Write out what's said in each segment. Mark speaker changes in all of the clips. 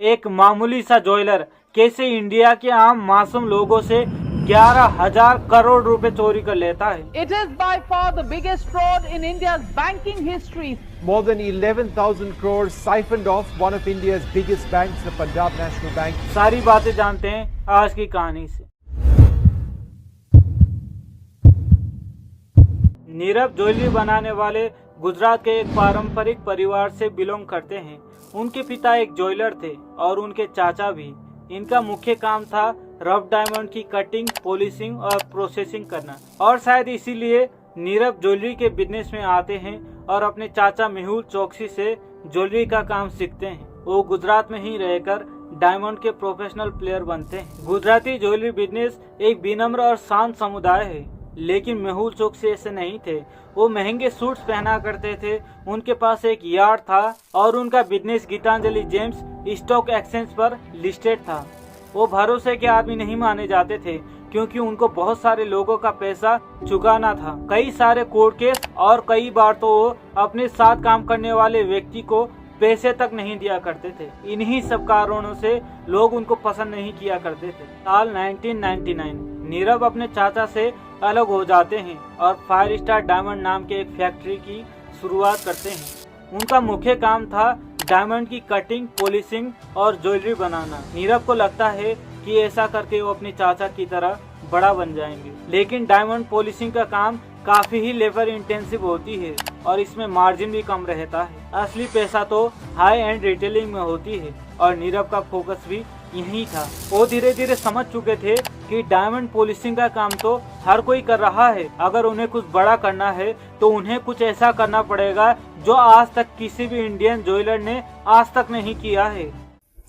Speaker 1: एक मामूली सा ज्वेलर कैसे इंडिया के आम मासूम लोगों से 11,000 करोड़ रुपए चोरी कर लेता है।
Speaker 2: It is by far the biggest fraud in India's banking history.
Speaker 3: More than 11,000 crores siphoned off one of India's biggest banks, the Punjab National Bank.
Speaker 1: सारी बातें जानते हैं आज की कहानी से। नीरव ज्वेलरी बनाने वाले गुजरात के एक पारंपरिक परिवार से बिलोंग करते हैं। उनके पिता एक ज्वेलर थे और उनके चाचा भी। इनका मुख्य काम था रफ डायमंड की कटिंग, पॉलिशिंग और प्रोसेसिंग करना, और शायद इसीलिए नीरव ज्वेलरी के बिजनेस में आते हैं और अपने चाचा मेहुल चौकसी से ज्वेलरी का काम सीखते हैं। वो गुजरात में ही रहकर डायमंड के प्रोफेशनल प्लेयर बनते हैं। गुजराती ज्वेलरी बिजनेस एक विनम्र और शांत समुदाय है, लेकिन मेहुल चौकसी ऐसे नहीं थे। वो महंगे सूट्स पहना करते थे, उनके पास एक यार्ड था और उनका business Gitanjali Gems stock exchange पर लिस्टेड था। वो भरोसे के आदमी नहीं माने जाते थे क्योंकि उनको बहुत सारे लोगों का पैसा चुकाना था, कई सारे कोर्ट केस, और कई बार तो वो अपने साथ काम करने वाले व्यक्ति को पैसे तक नहीं दिया करते थे। इन्हीं सब कारणों से लोग उनको पसंद नहीं किया करते थे। साल 1999 नीरव अपने चाचा से अलग हो जाते हैं और 5 स्टार डायमंड नाम के एक फैक्ट्री की शुरुआत करते हैं। उनका मुख्य काम था डायमंड की कटिंग, पॉलिशिंग और ज्वेलरी बनाना। नीरव को लगता है कि ऐसा करके वो अपने चाचा की तरह बड़ा बन जाएंगे, लेकिन डायमंड पॉलिशिंग का काम काफी ही लेबर इंटेंसिव होती है और इसमें मार्जिन भी कम रहता है। असली पैसा तो हाई एंड रिटेलिंग में होती है और नीरव का फोकस भी यही था। वो धीरे धीरे समझ चुके थे कि डायमंड पॉलिशिंग का काम तो हर कोई कर रहा है। अगर उन्हें कुछ बड़ा करना है तो उन्हें कुछ ऐसा करना पड़ेगा जो आज तक किसी भी इंडियन ज्वेलर ने आज तक नहीं किया है।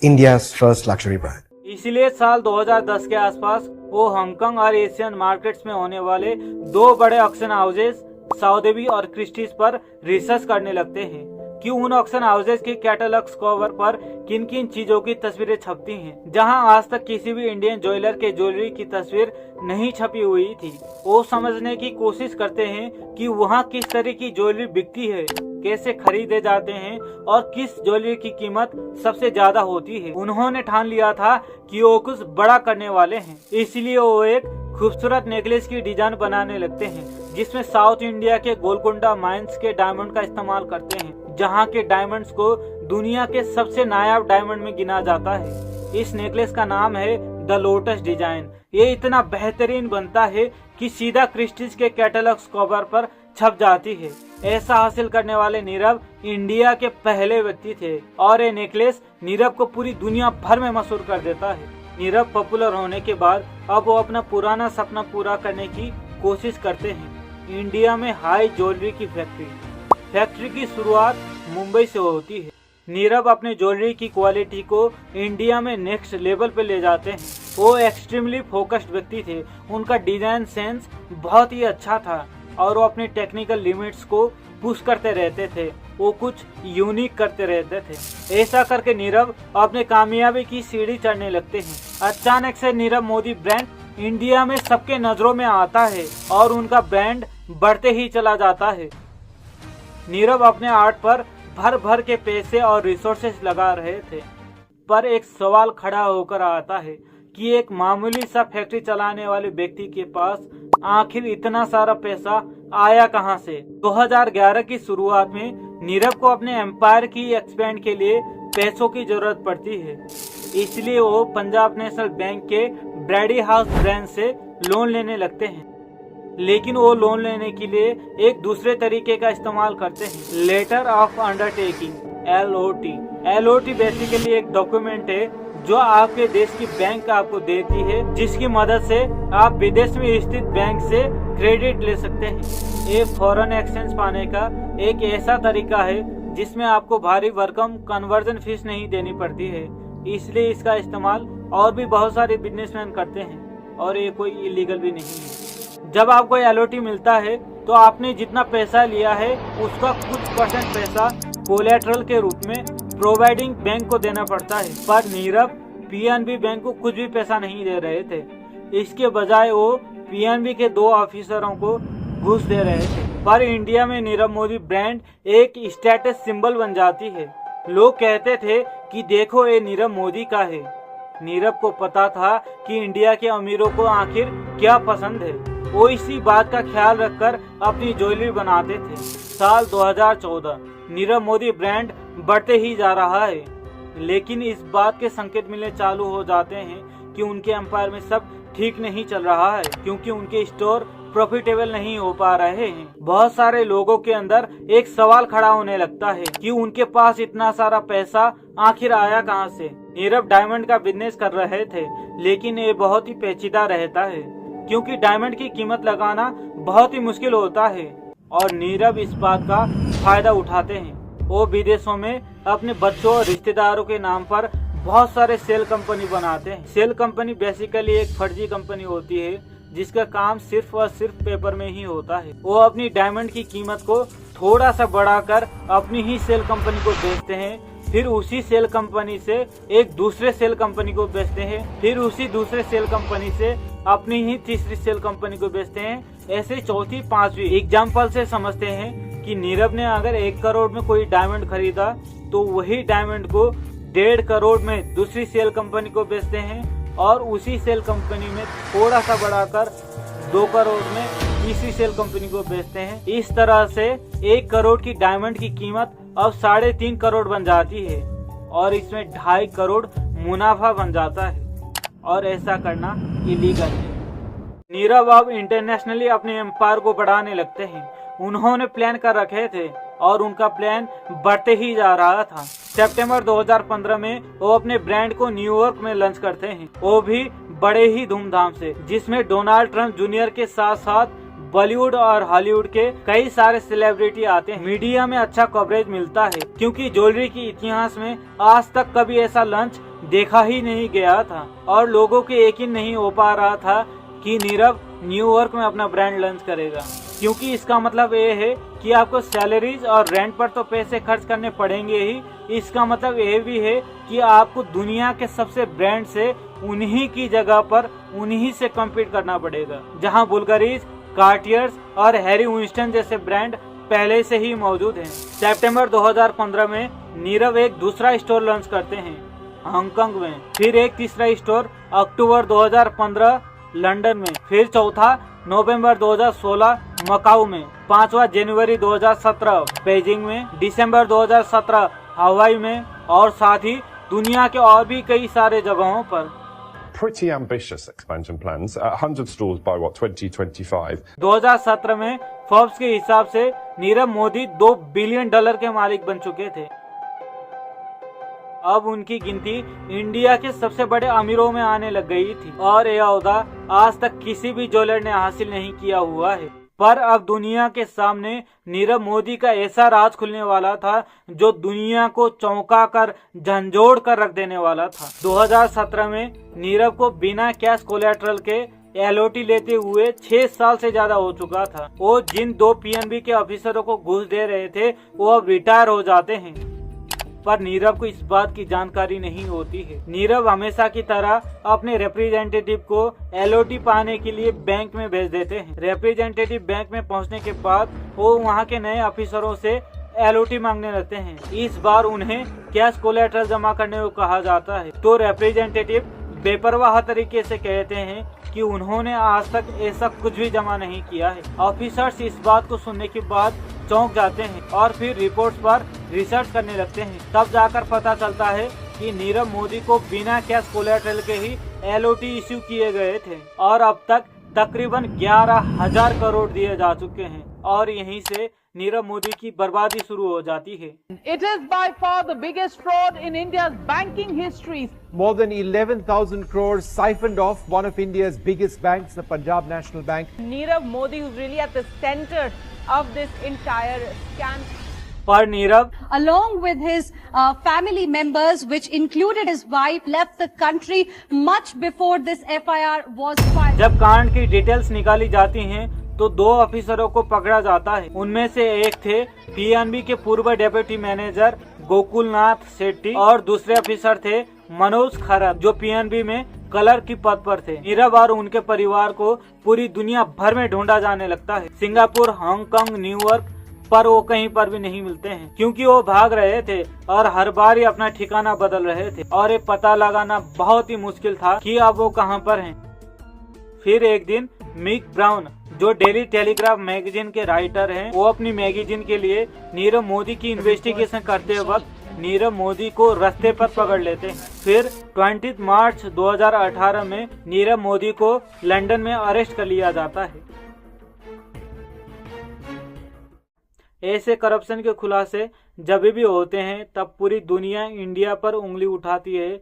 Speaker 4: India's first luxury brand.
Speaker 1: इसलिए साल 2010 के आसपास वो हांगकांग और एशियन मार्केट्स में होने वाले 2 बड़े ऑक्शन हाउसेस सौदेवी और क्रिस्टीज पर रिसर्च करने लगते हैं कि उन ऑक्शन हाउसेस के कैटलॉग्स कवर पर किन किन चीजों की तस्वीरें छपती हैं, जहां आज तक किसी भी इंडियन ज्वेलर के ज्वेलरी की तस्वीर नहीं छपी हुई थी। वो समझने की कोशिश करते हैं कि वहां किस तरह की ज्वेलरी बिकती है, कैसे खरीदे जाते हैं और किस ज्वेलरी की कीमत सबसे ज्यादा होती है। उन्होंने ठान लिया था कि वो कुछ बड़ा करने वाले हैं, इसलिए वो एक खूबसूरत नेकलेस की डिजाइन बनाने लगते हैं जिसमें साउथ इंडिया के गोलकोंडा माइंस के डायमंड का इस्तेमाल करते हैं, जहां के डायमंड्स को दुनिया के सबसे नायाब डायमंड में गिना जाता है। इस नेकलेस का नाम है द लोटस डिजाइन। ये इतना बेहतरीन बनता है कि सीधा क्रिस्टीज के कैटलॉग्स कवर पर छप जाती है। ऐसा हासिल करने वाले नीरव इंडिया के पहले व्यक्ति थे और ये नेकलेस नीरव को पूरी दुनिया भर में मशहूर कर देता है। नीरव पॉपुलर होने के बाद अब वो अपना पुराना सपना पूरा करने की कोशिश करते हैं। इंडिया में हाई ज्वेलरी की फैक्ट्री की शुरुआत मुंबई से होती है। नीरव अपने ज्वेलरी की क्वालिटी को इंडिया में नेक्स्ट लेवल पे ले जाते हैं। वो एक्सट्रीमली फोकस्ड व्यक्ति थे, उनका डिजाइन सेंस बहुत ही अच्छा था और वो अपने टेक्निकल लिमिट्स को पुश करते रहते थे। वो कुछ यूनिक करते रहते थे। ऐसा करके नीरव अपने कामयाबी की सीढ़ी चढ़ने लगते हैं। अचानक से नीरव मोदी ब्रांड इंडिया में सबके नजरों में आता है और उनका ब्रांड बढ़ते ही चला जाता है। नीरव अपने आर्ट पर भर भर के पैसे और रिसोर्सेस लगा रहे थे, पर एक सवाल खड़ा होकर आता है कि एक मामूली सा फैक्ट्री चलाने वाले व्यक्ति के पास आखिर इतना सारा पैसा आया कहां से। 2011 की शुरुआत में नीरव को अपने एम्पायर की एक्सपेंड के लिए पैसों की जरूरत पड़ती है, इसलिए वो पंजाब नेशनल बैंक के ब्रैडी हाउस ब्रांच से लोन लेने लगते हैं। लेकिन वो लोन लेने के लिए एक दूसरे तरीके का इस्तेमाल करते हैं, letter of undertaking, LOT basically एक डॉक्यूमेंट है जो आपके देश की बैंक आपको देती है, जिसकी मदद से आप विदेश में स्थित बैंक से क्रेडिट ले सकते हैं। ये फॉरेन एक्सचेंज पाने का एक ऐसा तरीका है जिसमें आपको भारी भरकम कन्वर्जन फीस नहीं देनी पड़ती है, इसलिए इसका इस्तेमाल और भी बहुत सारे बिजनेसमैन करते हैं और ये कोई इलीगल भी नहीं है। जब आपको LOT मिलता है तो आपने जितना पैसा लिया है उसका कुछ % पैसा कोलेटरल के रूप में प्रोवाइडिंग बैंक को देना पड़ता है, पर नीरव PNB बैंक को कुछ भी पैसा नहीं दे रहे थे। इसके बजाय वो PNB के 2 ऑफिसरों को घूस दे रहे थे। पर इंडिया में नीरव मोदी ब्रांड एक स्टेटस सिंबल बन जाती है। लोग कहते थे कि देखो ये नीरव मोदी का है। नीरव को पता था कि इंडिया के अमीरों को आखिर क्या पसंद है। वो इसी बात का ख्याल रखकर अपनी ज्वेलरी बनाते थे। साल 2014 नीरव मोदी ब्रांड बढ़ते ही जा रहा है, लेकिन इस बात के संकेत मिलने चालू हो जाते हैं कि उनके एम्पायर में सब ठीक नहीं चल रहा है, क्योंकि उनके स्टोर प्रॉफिटेबल नहीं हो पा रहे हैं। बहुत सारे लोगों के अंदर एक सवाल खड़ा होने लगता है कि उनके पास इतना सारा पैसा आखिर आया कहां से। नीरव डायमंड का बिजनेस कर रहे थे, लेकिन ये बहुत ही पेचीदा रहता है, क्योंकि डायमंड की कीमत लगाना बहुत ही मुश्किल होता है और नीरव इस बात का फायदा उठाते हैं। वो विदेशों में अपने बच्चों और रिश्तेदारों के नाम पर बहुत सारे सेल कंपनी बनाते हैं। सेल कंपनी बेसिकली एक फर्जी कंपनी होती है जिसका काम सिर्फ और सिर्फ पेपर में ही होता है। वो अपनी डायमंड की कीमत को थोड़ा सा बढ़ाकर अपनी ही सेल कंपनी को बेचते हैं, फिर उसी सेल कंपनी से एक दूसरे सेल कंपनी को बेचते हैं, फिर उसी दूसरे सेल कंपनी से अपनी ही तीसरी सेल कंपनी को बेचते हैं, ऐसे चौथी पांचवी। एग्जाम्पल से समझते हैं कि नीरव ने अगर 1 करोड़ में कोई डायमंड खरीदा तो वही डायमंड को 1.5 करोड़ में दूसरी सेल कंपनी को बेचते हैं और उसी सेल कंपनी में थोड़ा सा बढ़ाकर 2 करोड़ में तीसरी सेल कंपनी को बेचते हैं। इस तरह से 1 करोड़ की डायमंड की कीमत अब 3.5 करोड़ बन जाती है और इसमें 2.5 करोड़ मुनाफा बन जाता है और ऐसा करना इलीगल है। नीरव अब इंटरनेशनली अपने एम्पायर को बढ़ाने लगते हैं। उन्होंने प्लान कर रखे थे और उनका प्लान बढ़ते ही जा रहा था। सितंबर 2015 में वो अपने ब्रांड को न्यूयॉर्क में लॉन्च करते हैं, वो भी बड़े ही धूमधाम से, जिसमें डोनाल्ड ट्रंप जूनियर के साथ साथ बॉलीवुड और हॉलीवुड के कई सारे सेलिब्रिटी आते हैं। मीडिया में अच्छा कवरेज मिलता है, क्योंकि ज्वेलरी के इतिहास में आज तक कभी ऐसा लॉन्च देखा ही नहीं गया था और लोगों के यकीन नहीं हो पा रहा था कि नीरव न्यूयॉर्क में अपना ब्रांड लॉन्च करेगा, क्योंकि इसका मतलब ये है कि आपको सैलरीज और रेंट पर तो पैसे खर्च करने पड़ेंगे ही। इसका मतलब ये भी है कि आपको दुनिया के सबसे ब्रांड से उन्हीं की जगह पर उन्हीं से कम्पीट करना पड़ेगा, जहां बुल्गारीज, कार्टियर्स और हैरी विंस्टन जैसे ब्रांड पहले से ही मौजूद हैं। सितंबर 2015 में नीरव एक दूसरा स्टोर लॉन्च करते हैं हांगकांग में, फिर एक तीसरा स्टोर अक्टूबर 2015 लंदन में, फिर चौथा नवंबर 2016 मकाऊ में, 5वां जनवरी 2017 बीजिंग में, दिसंबर 2017 हवाई में और साथ ही दुनिया के और भी कई सारे जगहों पर।
Speaker 5: Pretty ambitious expansion plans. 100 stores by 2025.
Speaker 1: 2017 में फोर्ब्स के हिसाब से नीरव मोदी $2 बिलियन के मालिक बन चुके थे। अब उनकी गिनती इंडिया के सबसे बड़े अमीरों में आने लग गई थी और यह ओहदा आज तक किसी भी ज्वेलर ने हासिल नहीं किया हुआ है। पर अब दुनिया के सामने नीरव मोदी का ऐसा राज खुलने वाला था जो दुनिया को चौंका कर झंझोड़ कर रख देने वाला था। 2017 में नीरव को बिना कैश कोलैटरल के एलओटी लेते हुए 6 साल से ज्यादा हो चुका था। वो जिन 2 पीएनबी के ऑफिसरों को घूस दे रहे थे वो अब रिटायर हो जाते हैं, पर नीरव को इस बात की जानकारी नहीं होती है। नीरव हमेशा की तरह अपने रिप्रेजेंटेटिव को एलओटी पाने के लिए बैंक में भेज देते हैं। रिप्रेजेंटेटिव बैंक में पहुंचने के बाद वो वहां के नए ऑफिसरों से एलओटी मांगने लगते हैं। इस बार उन्हें कैश कोलैटरल जमा करने को कहा जाता है, तो रिप्रेजेंटेटिव बेपरवाह तरीके से कहते हैं कि उन्होंने आज तक ऐसा कुछ भी जमा नहीं किया है। ऑफिसर्स इस बात को सुनने के बाद चौंक जाते हैं और फिर रिपोर्ट्स पर रिसर्च करने लगते हैं। तब जाकर पता चलता है कि नीरव मोदी को बिना कैश कोलैटरल के ही एलओटी इश्यू किए गए थे और अब तक तकरीबन 11,000 करोड़ दिए जा चुके हैं और यहीं से नीरव मोदी की बर्बादी शुरू हो जाती है।
Speaker 2: It is by far the biggest fraud in India's banking history.
Speaker 3: More than 11,000 crores siphoned off one of India's biggest banks, the Punjab National Bank.
Speaker 6: Nirav Modi, who's really at the center of this entire scam.
Speaker 1: पर Nirav
Speaker 7: along with his family members, which included his wife, left the country much before this FIR was filed.
Speaker 1: जब कांड की details निकाली जाती हैं तो 2 ऑफिसरों को पकड़ा जाता है। उनमें से एक थे पीएनबी के पूर्व डेप्यूटी मैनेजर गोकुलनाथ शेट्टी और दूसरे ऑफिसर थे मनोज खरत, जो पीएनबी में कलर की पद पर थे। नीरव और उनके परिवार को पूरी दुनिया भर में ढूंढा जाने लगता है। सिंगापुर, हांगकांग, न्यूयॉर्क, पर वो कहीं पर भी नहीं मिलते हैं, क्योंकि वो भाग रहे थे और हर बार ही अपना ठिकाना बदल रहे थे और ये पता लगाना बहुत ही मुश्किल था कि अब वो कहां पर हैं। फिर एक दिन मिक ब्राउन, जो डेली टेलीग्राफ मैगजीन के राइटर हैं, वो अपनी मैगजीन के लिए नीरव मोदी की इन्वेस्टिगेशन करते वक्त नीरव मोदी को रास्ते पर पकड़ लेते हैं। फिर 20 मार्च 2018 में नीरव मोदी को लंदन में अरेस्ट कर लिया जाता है। ऐसे करप्शन के खुलासे जब भी होते हैं तब पूरी दुनिया इंडिया पर उंगली उठाती है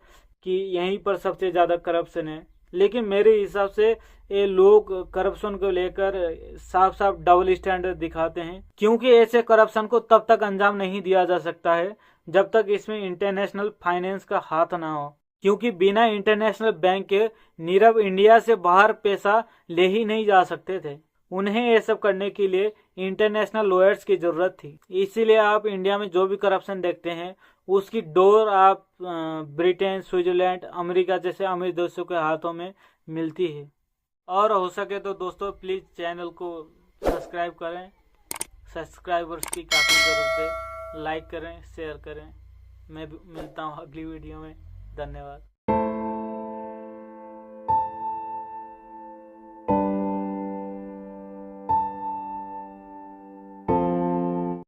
Speaker 1: कि यहीं पर सबसे ज्यादा करप्शन है। लेकिन मेरे हिसाब से ये लोग करप्शन को लेकर साफ साफ डबल स्टैंडर्ड दिखाते हैं, क्योंकि ऐसे करप्शन को तब तक अंजाम नहीं दिया जा सकता है जब तक इसमें इंटरनेशनल फाइनेंस का हाथ ना हो, क्योंकि बिना इंटरनेशनल बैंक के नीरव इंडिया से बाहर पैसा ले ही नहीं जा सकते थे। उन्हें ये सब करने के लिए इंटरनेशनल लॉयर्स की जरूरत थी। इसीलिए आप इंडिया में जो भी करप्शन देखते हैं उसकी डोर आप ब्रिटेन, स्विट्जरलैंड, अमेरिका जैसे अमीर देशों के हाथों में मिलती है। और हो सके तो दोस्तों प्लीज़ चैनल को सब्सक्राइब करें, सब्सक्राइबर्स की काफ़ी ज़रूरत है। लाइक करें, शेयर करें। मैं मिलता हूँ अगली वीडियो में। धन्यवाद।